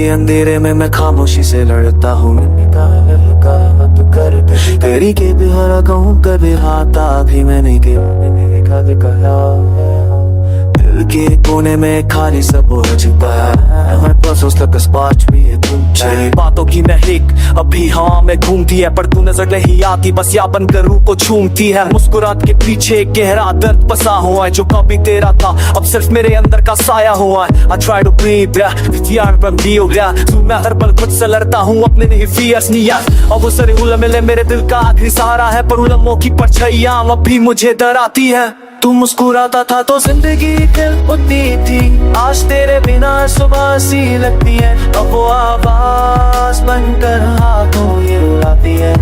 के अंधेरे में मैं खामोशी से लड़ता हूँ। तेरी के भी हरा कहूँ कभी हाथा भी मैंने कहा। दिल के कोने में खाली सब हो चुका है। मैं बस उस तक स्पार्च भी है तेरी बातों की महक अभी हाँ में घूमती है, पर तू नजर नहीं आती, बस या बनकर रूह को छूमती है। मुस्कुराहट के पीछे एक गहरा दर्द बसा हुआ है, जो कभी तेरा था अब सिर्फ मेरे अंदर का साया हुआ है। I try to breathe, यार बंदी हो गया तू, मैं हर पल खुद से लड़ता हूँ अपने नहीं फियर्स नहीं यार। अब वो सारे उलम मेरे दिल का आखिरी सहारा है, पर उलमों की परछाइयां अब भी मुझे डराती है। तू मुस्कुराता था तो जिंदगी खिल उठती थी, आज तेरे बिना सुबह सी लगती है। अब वो आवाज बनकर हाथों ये रुलाती है।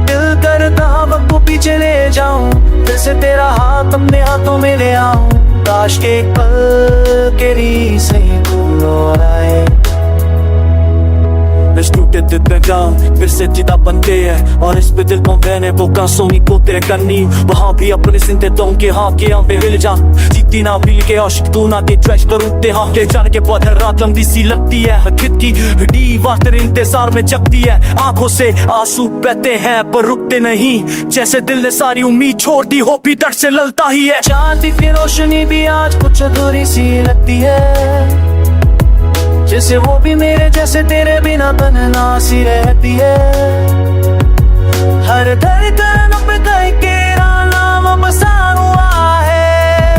दिल करता वक्त को पीछे ले जाऊं, फिर से तेरा हाथ अपने हाथों में ले आऊं। काश के पल के री से तू लौटाए। टूटे दिल पे गाँव फिर से जिदा बनते हैं, और इस पे दिल को मैंने वो कांसोनी को तेरे करनी। वहाँ भी अपने सिंते तो के हाँ के यहाँ पे हिल जा, जीती ना भील के आशिक तू ना के ट्रैश करूँते हाँ के जाने के बाद हर रात लंबी सी लगती है। खिद की दीवार तेरे इंतजार में जगती है, आंखों से आंसू बहते हैं पर रुकते नहीं। जैसे दिल ने सारी उम्मीद छोड़ दी हो, भी दर्द से ललता ही है। चांद की रोशनी भी आज कुछ अधूरी सी लगती है, जैसे वो भी मेरे जैसे तेरे बिना तन्हा सी रहती है। हर धड़कन पे तेरा नाम बसा हुआ है,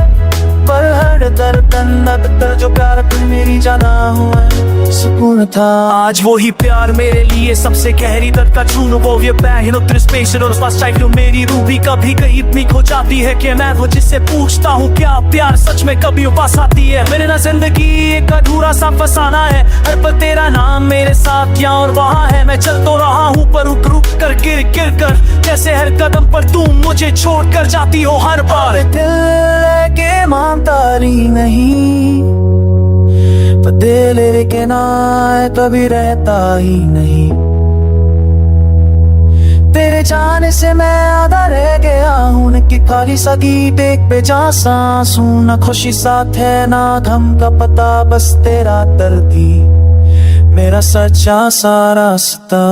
पर हर धड़कन अब जो प्यार तू मेरी जाना हुआ है सुकून था। आज वो ही प्यार मेरे लिए सबसे गहरी दर्द का चून, वो ये पैन उतर स्पेशल और पास टाइप मेरी रूह भी कभी कहीं इतनी खो जाती है कि मैं वो जिससे पूछता हूँ क्या प्यार सच में कभी उपास आती है। मेरे ना जिंदगी एक अधूरा सा फसाना है, हर पल तेरा नाम मेरे साथ यहाँ और वहाँ है। मैं चल तो रहा हूँ पर रुक रुक कर गिर गिर कर, जैसे हर कदम पर तू मुझे छोड़ कर जाती हो हर बार। दिल के मानता नहीं, पर दिल के ना कभी रहता ही नहीं। तेरे जाने से मैं आधा रह गया हूँ कि खाली सा गीत एक बेजान सांस हूँ। ना खुशी साथ है ना गम का पता, बस तेरा दर्द ही मेरा सच्चा सा रास्ता।